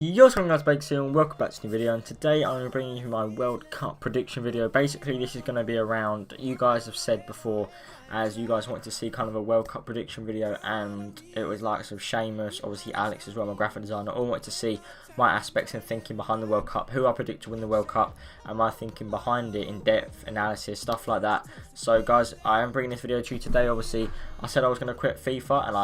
Yo, what's going on, guys? JBAKES here and welcome back to a new video, and today I'm going to bring you my World Cup prediction video. Basically, this is going to be around, you guys have said before, as you guys wanted to see kind of a World Cup prediction video, and it was like some Seamus, obviously Alex as well, my graphic designer, all wanted to see my aspects and thinking behind the World Cup, who I predict to win the World Cup, and my thinking behind it, in depth analysis, stuff like that. So guys, I am bringing this video to you today. Obviously I said I was going to quit FIFA, and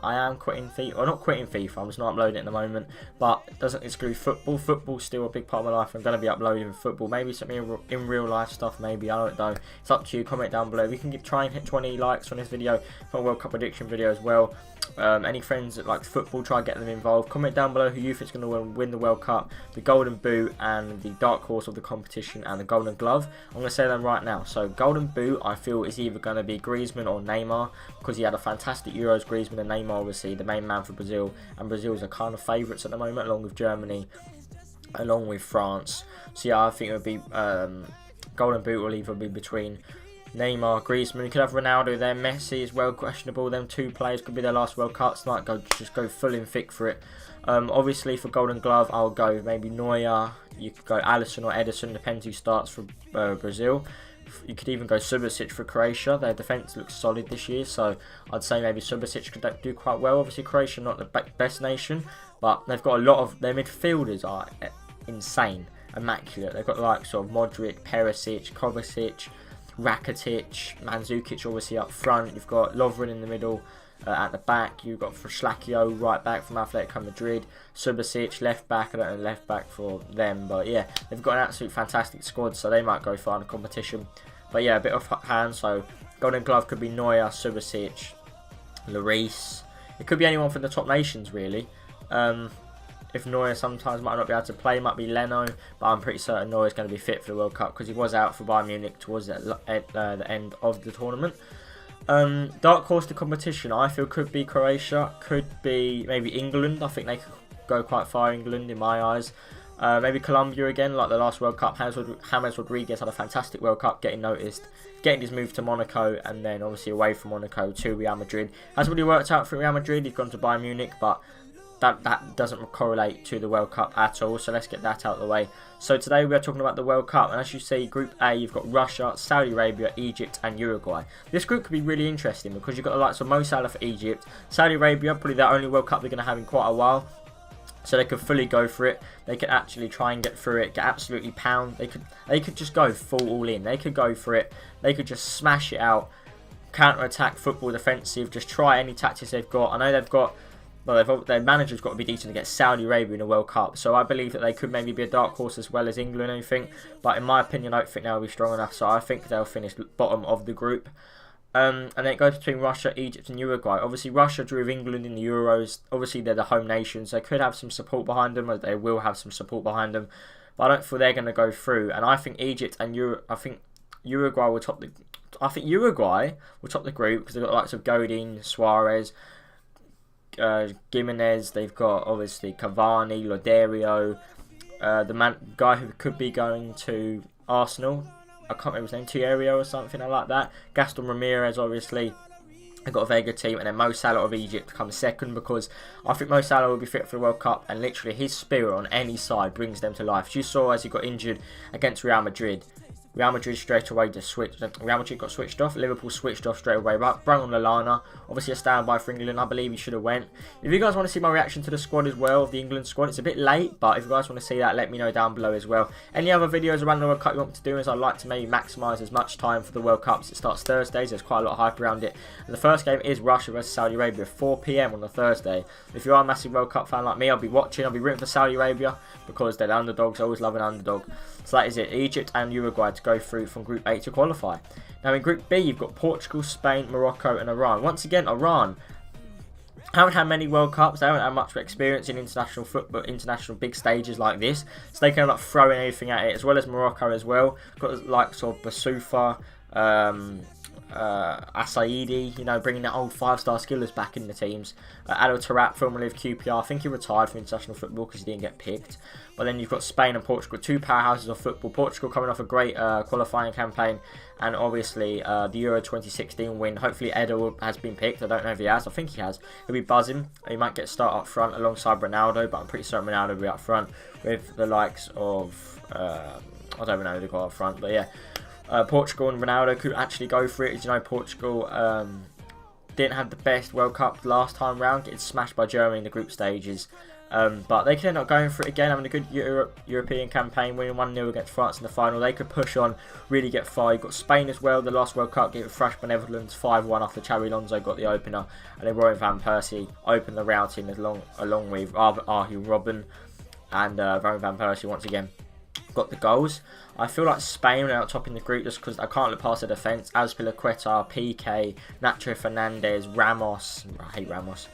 I am quitting FIFA, or not quitting FIFA, I'm just not uploading it at the moment, but it doesn't exclude football. Football's still a big part of my life. I'm going to be uploading football, maybe something in real life stuff, maybe, I don't know, it's up to you. Comment down below. We can try and hit 20 likes on this video for a World Cup prediction video as well. Any friends that like football, try and get them involved. Comment down below who you think is going to win the World Cup, the Golden Boot and the dark horse of the competition, and the Golden Glove. I'm going to say them right now. So Golden Boot, I feel, is either going to be Griezmann or Neymar, because he had a fantastic Euros. Griezmann and Neymar, obviously the main man for Brazil, and Brazil's are kind of favourites at the moment, along with Germany, along with France. So yeah, I think it would be Golden Boot will either be between Neymar, Griezmann. You could have Ronaldo there. Messi is well questionable. Them two players could be their last World Cups. Might just go full in thick for it. Obviously for Golden Glove, I'll go maybe Neuer. You could go Alisson or Ederson, depends who starts for Brazil. You could even go Subasic for Croatia. Their defence looks solid this year, so I'd say maybe Subasic could do quite well. Obviously Croatia not the best nation, but they've got a lot of their midfielders are insane, immaculate. They've got the likes of Modric, Perisic, Kovacic, Rakitic, Mandzukic obviously up front. You've got Lovren in the middle, at the back. You've got Frslakio right back from Atletico Madrid, Subasic left back. I don't know left back for them, but yeah, they've got an absolute fantastic squad, so they might go far in the competition. But yeah, a bit off hand. So Golden Glove could be Neuer, Subasic, Lloris. It could be anyone from the top nations really. If Neuer sometimes might not be able to play, might be Leno, but I'm pretty certain Neuer is going to be fit for the World Cup because he was out for Bayern Munich towards the end of the tournament. Dark horse to competition, I feel, could be Croatia, could be maybe England. I think they could go quite far, England, in my eyes. Maybe Colombia again, like the last World Cup. James Rodriguez had a fantastic World Cup, getting noticed, getting his move to Monaco, and then obviously away from Monaco to Real Madrid. Hasn't really worked out for Real Madrid. He's gone to Bayern Munich, but that doesn't correlate to the World Cup at all, so let's get that out of the way. So today we are talking about the World Cup, and as you see, Group A, you've got Russia, Saudi Arabia, Egypt and Uruguay. This group could be really interesting because you've got the likes of Mo Salah for Egypt, Saudi Arabia, probably their only World Cup they're going to have in quite a while, so they could fully go for it. They could actually try and get through it, get absolutely pound. They could just go full all in. They could go for it. They could just smash it out, counter-attack, football, defensive, just try any tactics they've got. I know they've got, well, their manager's got to be decent against Saudi Arabia in the World Cup, so I believe that they could maybe be a dark horse as well as England and anything. But in my opinion, I don't think they'll be strong enough, so I think they'll finish bottom of the group. And then it goes between Russia, Egypt and Uruguay. Obviously, Russia drew with England in the Euros. Obviously, they're the home nations. They could have some support behind them, or they will have some support behind them. But I don't feel they're going to go through. And I think Egypt and Uruguay will top the. I think Uruguay will top the group because they've got the likes of Godin, Suarez, Gimenez. They've got obviously Cavani, Loderio, the guy who could be going to Arsenal. I can't remember his name, Thierry or something like that. Gaston Ramirez, obviously. They've got a very good team. And then Mo Salah of Egypt comes second, because I think Mo Salah will be fit for the World Cup. And literally his spirit on any side brings them to life. As you saw as he got injured against Real Madrid. Real Madrid straight away just switched. Real Madrid got switched off. Liverpool switched off straight away. Bruno Lallana, obviously a standby for England. I believe he should have went. If you guys want to see my reaction to the squad as well, the England squad, it's a bit late, but if you guys want to see that, let me know down below as well. Any other videos around the World Cup you want me to do, is I'd like to maybe maximise as much time for the World Cups. It starts Thursdays. There's quite a lot of hype around it. And the first game is Russia versus Saudi Arabia, 4 PM on the Thursday. If you are a massive World Cup fan like me, I'll be watching. I'll be rooting for Saudi Arabia because they're the underdogs. I always love an underdog. So that is it. Egypt and Uruguay to go through from Group A to qualify. Now in Group B, you've got Portugal, Spain, Morocco and Iran. Once again, Iran haven't had many World Cups. They haven't had much experience in international football, international big stages like this. So they can like throwing anything at it, as well as Morocco as well. Got like sort of Basoufa, Asaidi, you know, bringing that old 5-star skillers back in the teams. Adel Taarabt, formerly of QPR, I think he retired from international football because he didn't get picked. But then you've got Spain and Portugal, two powerhouses of football. Portugal coming off a great qualifying campaign, and obviously the Euro 2016 win. Hopefully Edel has been picked. I don't know if he has. I think he has. He'll be buzzing. He might get start up front alongside Ronaldo, but I'm pretty certain Ronaldo will be up front with the likes of I don't even know who they got up front, but yeah. Portugal and Ronaldo could actually go for it. As you know, Portugal didn't have the best World Cup last time round, getting smashed by Germany in the group stages. But they could end up going for it again, having a good European campaign, winning 1-0 against France in the final. They could push on, really get far. You've got Spain as well, the last World Cup, getting thrashed by Netherlands 5-1 after Xabi Alonso got the opener. And then Robin van Persie opened the routing along with Arjen Robben and Robin van Persie once again got the goals. I feel like Spain are out topping the group just because I can't look past the defence. Azpilicueta, PK, Nacho Fernandez, Ramos. I hate Ramos.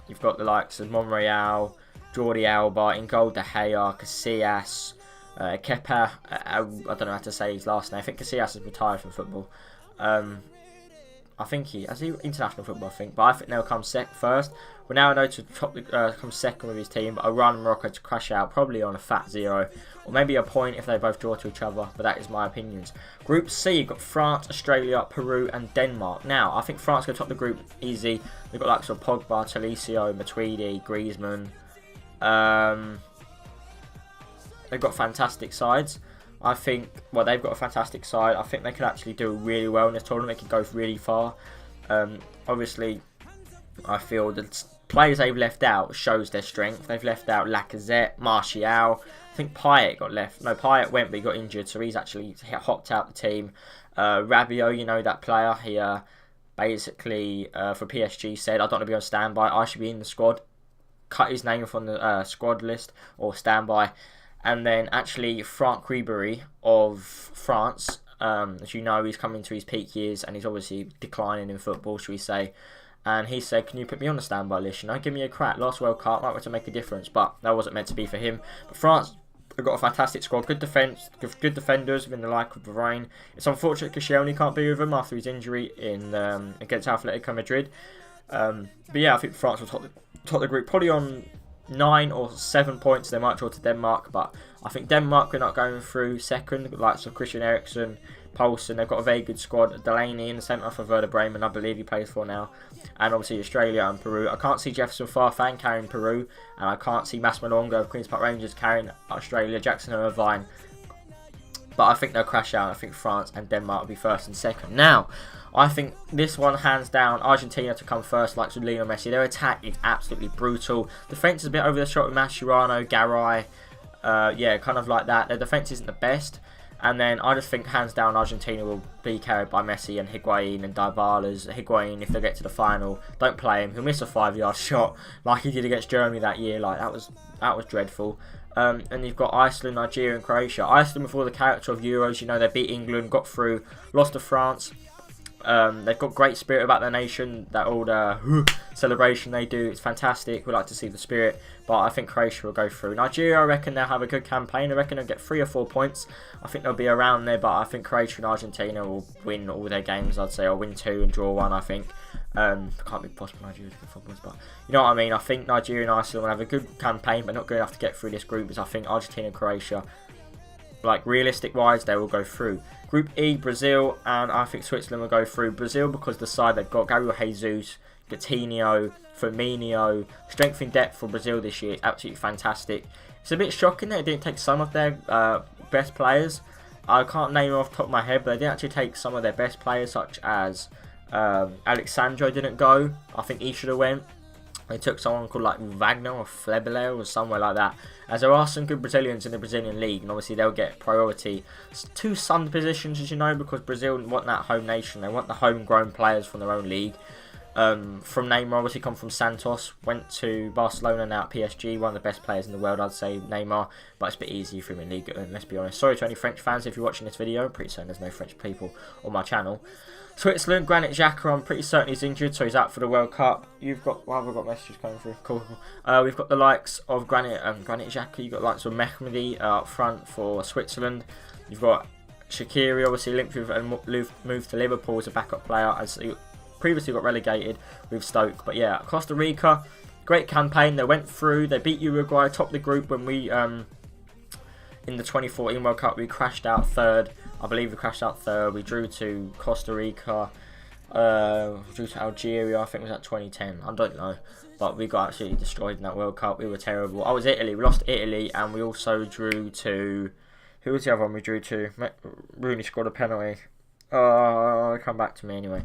You've got the likes of Monreal, Jordi Alba, in goal De Gea, Casillas, Kepa. I don't know how to say his last name. I think Casillas has retired from football. I think he international football. I think, but I think they'll come first. Ronaldo to come second with his team, but Iran and Morocco to crash out, probably on a fat 0, or maybe a point if they both draw to each other. But that is my opinions. Group C, you've got France, Australia, Peru, and Denmark. Now, I think France go top the group easy. They've got like sort of Pogba, Talisio, Matuidi, Griezmann. They've got fantastic sides. I think, well, they've got a fantastic side. I think they could actually do really well in this tournament. They could go really far. Obviously, I feel the players they've left out shows their strength. They've left out Lacazette, Martial. I think Payet got left. No, Payet went, but he got injured, so he's actually hopped out the team. Rabiot, you know that player. He basically, for PSG, said, I don't want to be on standby. I should be in the squad. Cut his name off on the squad list or standby. And then actually Franck Ribéry of France, as you know, he's coming to his peak years and he's obviously declining in football, should we say. And he said, can you put me on the standby list? You know, give me a crack. Last World Cup, might want to make a difference. But that wasn't meant to be for him. But France have got a fantastic squad. Good defence, good defenders within the like of Varane. It's unfortunate Koscielny can't be with them after his injury in against Atletico Madrid. But yeah, I think France will top the group probably on 9 or 7 points. They might draw to Denmark, but I think Denmark are not going through second. Like so Christian Eriksen, Poulsen, they've got a very good squad. Delaney in the centre for Werder Bremen, I believe he plays for now. And obviously Australia and Peru. I can't see Jefferson Farfan carrying Peru, and I can't see Mass Malonga of Queen's Park Rangers carrying Australia, Jackson Irvine. But I think they'll crash out. I think France and Denmark will be first and second. Now, I think this one, hands down, Argentina to come first, like with Lionel Messi. Their attack is absolutely brutal. Defence is a bit over the top with Mascherano, Garay. Yeah, kind of like that. Their defence isn't the best. And then I just think, hands down, Argentina will be carried by Messi and Higuain and Dybala's. Higuain, if they get to the final, don't play him. He'll miss a 5-yard shot like he did against Germany that year. Like that was dreadful. And you've got Iceland, Nigeria and Croatia. Iceland with all the character of Euros, you know, they beat England, got through, lost to France. They've got great spirit about their nation. That old celebration they do, it's fantastic. We like to see the spirit, but I think Croatia will go through. Nigeria, I reckon they'll have a good campaign. I reckon they'll get 3 or 4 points. I think they'll be around there, but I think Croatia and Argentina will win all their games. I'd say, or win 2 and draw 1. I think. Can't be possible Nigeria to get 4 points, but you know what I mean. I think Nigeria and Iceland will have a good campaign, but not good enough to get through this group. As I think Argentina and Croatia, like realistic wise, they will go through. Group E, Brazil, and I think Switzerland will go through. Brazil because the side they've got, Gabriel Jesus, Coutinho, Firmino, strength in depth for Brazil this year is absolutely fantastic. It's a bit shocking that they didn't take some of their best players. I can't name them off the top of my head, but they didn't actually take some of their best players, such as Alexandro didn't go. I think he should have went. They took someone called like Wagner or Flebele or somewhere like that. As there are some good Brazilians in the Brazilian league, and obviously they'll get priority to some positions, as you know, because Brazil want that home nation. They want the homegrown players from their own league. From Neymar, obviously come from Santos, went to Barcelona, now at PSG, one of the best players in the world, I'd say, Neymar, but it's a bit easier for him in League, and let's be honest. Sorry to any French fans if you're watching this video. I'm pretty certain there's no French people on my channel. Switzerland, Granit Xhaka, I'm pretty certain he's injured, so he's out for the World Cup. You've got, well, I've got messages coming through. Cool. We've got the likes of Granit Xhaka. You've got the likes of Mehmedi up front for Switzerland. You've got Shaqiri obviously linked with and moved to Liverpool as a backup player, as he previously got relegated with Stoke. But yeah, Costa Rica, great campaign. They went through. They beat Uruguay, topped the group when we in the 2014 World Cup we crashed out third. I believe we crashed out third. We drew to Costa Rica. Drew to Algeria, I think it was at 2010, I don't know, but we got absolutely destroyed in that World Cup. We were terrible. I was Italy, we lost to Italy, and we also drew to, who was the other one we drew to? Rooney scored a penalty. Come back to me anyway.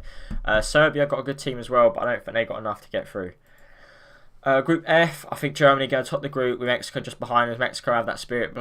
Serbia got a good team as well, but I don't think they got enough to get through. Group F, I think Germany going to top the group with Mexico just behind us. Mexico have that spirit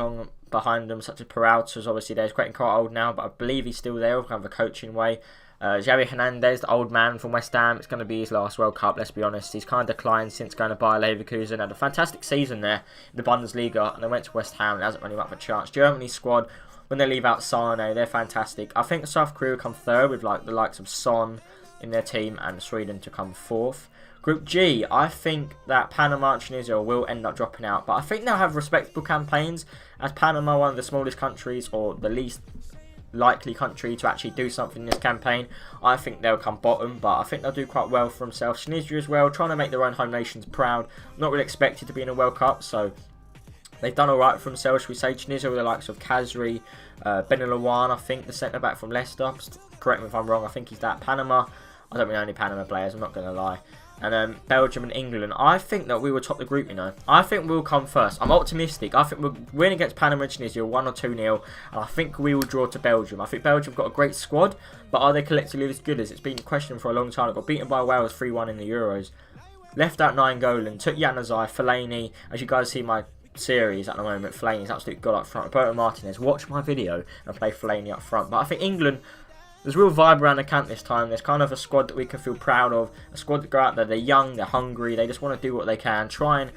behind them, such as Peralta's obviously there. He's getting quite old now, but I believe he's still there, kind of a coaching way. Xavi Hernandez, the old man from West Ham, it's going to be his last World Cup, let's be honest. He's kind of declined since going to Bayer Leverkusen. Had a fantastic season there in the Bundesliga, and they went to West Ham and hasn't really much of a chance. Germany's squad, when they leave out Sane, they're fantastic. I think South Korea will come third with like the likes of Son in their team, and Sweden to come fourth. Group G, I think that Panama and Tunisia will end up dropping out, but I think they'll have respectable campaigns, as Panama, one of the smallest countries, or the least likely country to actually do something in this campaign. I think they'll come bottom, but I think they'll do quite well for themselves. Tunisia as well, trying to make their own home nations proud. Not really expected to be in a World Cup, so they've done alright for themselves, should we say. Tunisia with the likes of Kazri, Benelawan, I think, the centre-back from Leicester. Correct me if I'm wrong, I think he's that. Panama, I don't really know any Panama players, I'm not going to lie. And Belgium and England, I think that we will top the group, you know. I think we'll come first. I'm optimistic. I think we'll win against Panama and Tunisia 1 or 2-0. And I think we will draw to Belgium. I think Belgium have got a great squad. But are they collectively as good as? It's been questioned for a long time. They got beaten by Wales 3-1 in the Euros. Left out Nainggolan. Took Januzaj, Fellaini. As you guys see my series at the moment, Fellaini's absolute god up front. Roberto Martinez, watch my video and play Fellaini up front. But I think England, there's real vibe around the camp this time. There's kind of a squad that we can feel proud of. A squad that go out there, they're young, they're hungry, they just want to do what they can. Try and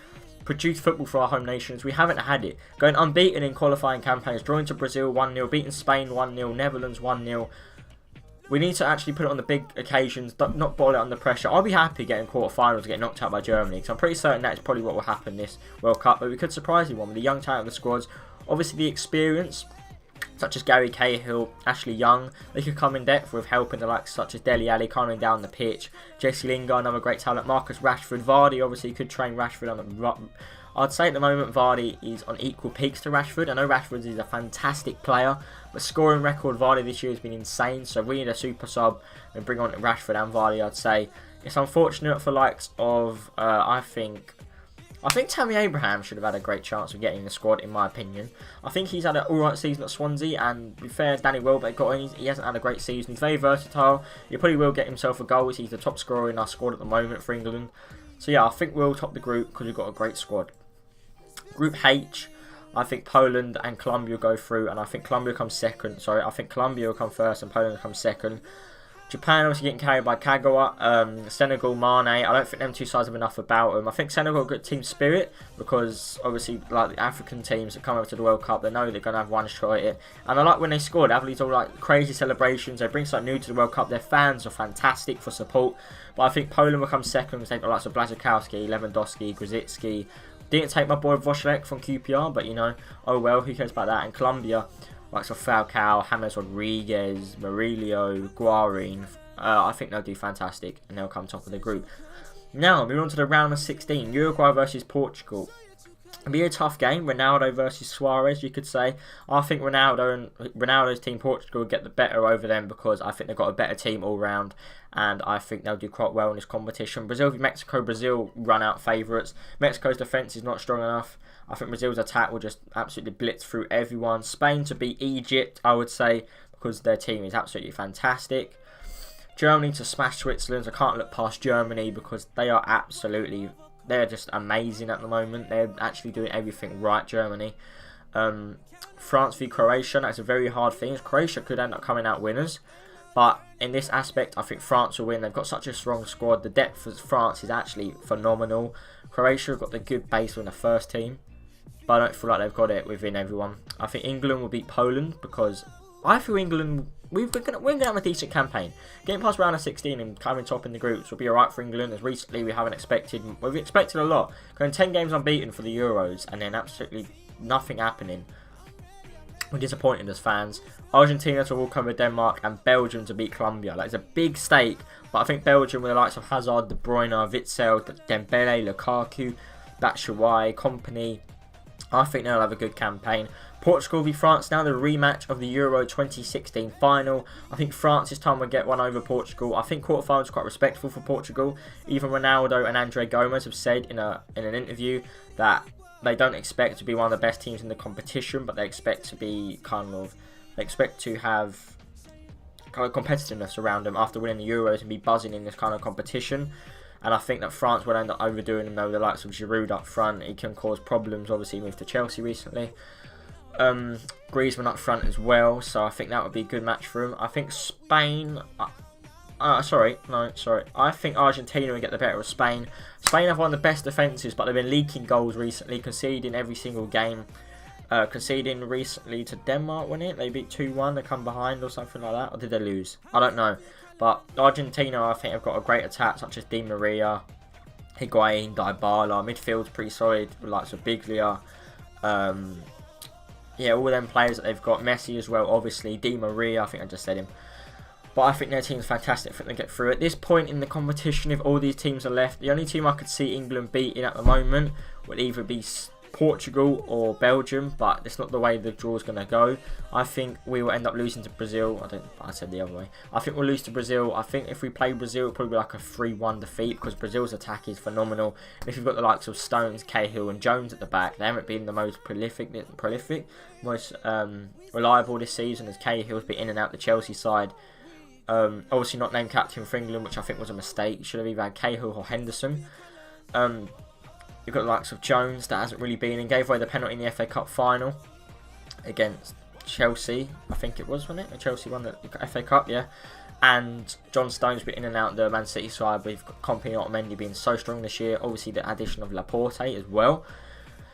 produce football for our home nations. We haven't had it. Going unbeaten in qualifying campaigns, drawing to Brazil 1-0, beating Spain 1-0, Netherlands 1-0. We need to actually put it on the big occasions, not bottle it under pressure. I'll be happy getting quarterfinals, getting knocked out by Germany, because I'm pretty certain that's probably what will happen this World Cup. But we could surprisingly one with the young talent of the squads. Obviously the experience, such as Gary Cahill, Ashley Young, they could come in depth with helping the likes such as Dele Alli calming down the pitch. Jesse Lingard, another great talent. Marcus Rashford, Vardy obviously could train Rashford on the. I'd say at the moment Vardy is on equal peaks to Rashford. I know Rashford is a fantastic player, but scoring record Vardy this year has been insane. So we need a super sub and bring on Rashford and Vardy. I'd say it's unfortunate for likes of I think Tammy Abraham should have had a great chance of getting in the squad, in my opinion. I think he's had an alright season at Swansea, and to be fair, Danny Welbeck got in. He hasn't had a great season. He's very versatile. He probably will get himself a goal. He's the top scorer in our squad at the moment for England. So yeah, I think we'll top the group because we've got a great squad. Group H, I think Poland and Colombia will go through, and I think Colombia will come second. Sorry, I think Colombia will come first and Poland will come second. Japan obviously getting carried by Kagawa. Senegal, Mane. I don't think them two sides have enough about them. I think Senegal got good team spirit because obviously like the African teams that come over to the World Cup, they know they're going to have one shot at it. And I like when they scored, they have these all like crazy celebrations. They bring something new to the World Cup. Their fans are fantastic for support. But I think Poland will come second because they've got lots of Błaszczykowski, Lewandowski, Grzycki. Didn't take my boy Voschlek from QPR, but you know, oh well, who cares about that? And Colombia, like so Falcao, James Rodriguez, Murillo, Guarin, I think they'll do fantastic and they'll come top of the group. Now, moving on to the round of 16, Uruguay versus Portugal. It'll be a tough game, Ronaldo versus Suarez, you could say. I think Ronaldo's team, Portugal, will get the better over them because I think they've got a better team all round and I think they'll do quite well in this competition. Brazil v Mexico, Brazil run out favourites. Mexico's defence is not strong enough. I think Brazil's attack will just absolutely blitz through everyone. Spain to beat Egypt, I would say, because their team is absolutely fantastic. Germany to smash Switzerland. I can't look past Germany because they are absolutely, they're just amazing at the moment. They're actually doing everything right, Germany. France v Croatia, that's a very hard thing. Croatia could end up coming out winners. But in this aspect, I think France will win. They've got such a strong squad. The depth of France is actually phenomenal. Croatia have got the good base in the first team. But I don't feel like they've got it within everyone. I think England will beat Poland because I feel England, we're going to have a decent campaign. Getting past round of 16 and coming top in the groups will be alright for England. As recently we've expected a lot. Going 10 games unbeaten for the Euros and then absolutely nothing happening. We're disappointed as fans. Argentina to walk over Denmark and Belgium to beat Colombia. That is a big stake, but I think Belgium with the likes of Hazard, De Bruyne, Witsel, Dembele, Lukaku, Batshuayi, Company, I think they'll have a good campaign. Portugal v France, now the rematch of the Euro 2016 final. I think France this time will get one over Portugal. I think quarterfinals are quite respectful for Portugal. Even Ronaldo and Andre Gomes have said in an interview that they don't expect to be one of the best teams in the competition, but they expect to be they expect to have kind of competitiveness around them after winning the Euros and be buzzing in this kind of competition. And I think that France will end up overdoing them, though, the likes of Giroud up front. He can cause problems. Obviously, he moved to Chelsea recently. Griezmann up front as well, so I think that would be a good match for him. I think Spain... I think Argentina will get the better of Spain. Spain have one of the best defences, but they've been leaking goals recently, conceding every single game. Conceding recently to Denmark, wasn't it? They beat 2-1, they come behind or something like that. Or did they lose? I don't know. But Argentina, I think, have got a great attack, such as Di Maria, Higuain, Dybala. Midfield's pretty solid, with likes of Biglia. Yeah, all them players that they've got. Messi as well, obviously. Di Maria, I think I just said him. But I think their team's fantastic. I think they get through. At this point in the competition, if all these teams are left, the only team I could see England beating at the moment would either be Portugal or Belgium, but it's not the way the draw's going to go. I think we will end up losing to Brazil. I said the other way. I think we'll lose to Brazil. I think if we play Brazil, it'll probably be like a 3-1 defeat, because Brazil's attack is phenomenal. And if you've got the likes of Stones, Cahill and Jones at the back, they haven't been the most prolific, most reliable this season, as Cahill's been in and out the Chelsea side. Obviously not named captain for England, which I think was a mistake. You should have either had Cahill or Henderson. You've got the likes of Jones, that hasn't really been in. Gave away the penalty in the FA Cup final against Chelsea. I think it was, wasn't it? Chelsea won the FA Cup, yeah. And John Stones been in and out the Man City side, with Company and Otamendi being so strong this year. Obviously the addition of Laporte as well.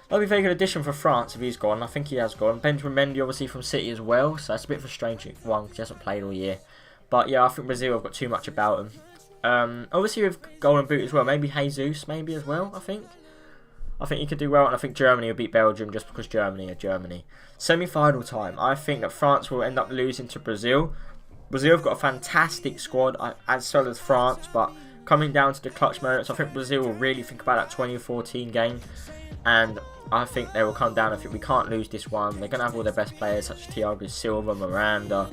That'll be a very good addition for France if he's gone. I think he has gone. Benjamin Mendy obviously from City as well, so that's a bit of a strange one because he hasn't played all year. But yeah, I think Brazil have got too much about them. Obviously with Golden Boot as well, maybe Jesus maybe as well, I think he could do well, and I think Germany will beat Belgium just because Germany are Germany. Semi-final time. I think that France will end up losing to Brazil. Brazil have got a fantastic squad, as well as France, but coming down to the clutch moments, I think Brazil will really think about that 2014 game, and I think they will come down. I think we can't lose this one. They're going to have all their best players, such as Thiago Silva, Miranda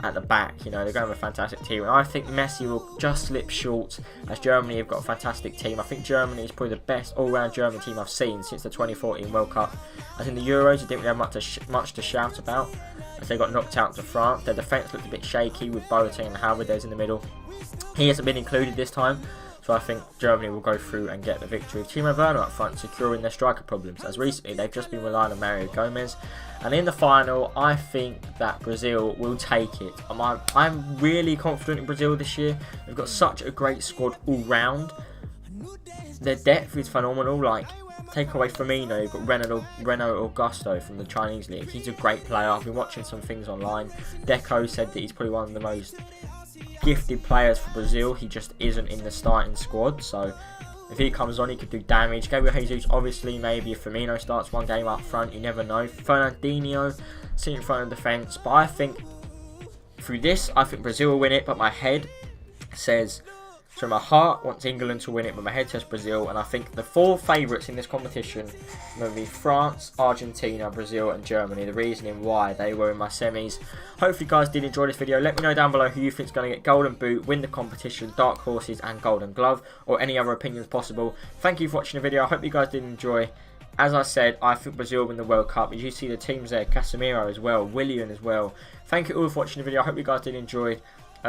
at the back. You know, they're going to have a fantastic team, and I think Messi will just slip short, as Germany have got a fantastic team. I think Germany is probably the best all-round German team I've seen since the 2014 World Cup. As in the Euros, I didn't really have much to shout about, as they got knocked out to France. Their defence looked a bit shaky with Boateng and Havertz in the middle. He hasn't been included this time, so I think Germany will go through and get the victory. Timo Werner up front securing their striker problems, as recently they've just been relying on Mario Gomez. And in the final, I think that Brazil will take it. I'm really confident in Brazil this year. They've got such a great squad all round. Their depth is phenomenal. Like, take away Firmino, you've got Renato Augusto from the Chinese league. He's a great player. I've been watching some things online. Deco said that he's probably one of the most gifted players for Brazil. He just isn't in the starting squad, so if he comes on, he could do damage. Gabriel Jesus, obviously, maybe if Firmino starts one game up front, you never know. Fernandinho, sitting in front of defence. But I think through this, I think Brazil will win it, but my head says, so my heart wants England to win it, but my head says Brazil. And I think the four favourites in this competition will be France, Argentina, Brazil and Germany. The reasoning why they were in my semis. Hopefully you guys did enjoy this video. Let me know down below who you think is going to get Golden Boot, win the competition, Dark Horses and Golden Glove, or any other opinions possible. Thank you for watching the video. I hope you guys did enjoy. As I said, I think Brazil will win the World Cup. As you see the teams there, Casemiro as well, Willian as well. Thank you all for watching the video. I hope you guys did enjoy.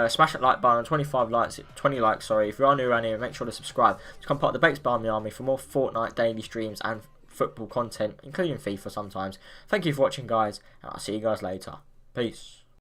Smash that like button, 20 likes, sorry. If you are new around here, make sure to subscribe to become part of the Bakes Barmy Army for more Fortnite daily streams and football content, including FIFA sometimes. Thank you for watching, guys, and I'll see you guys later. Peace.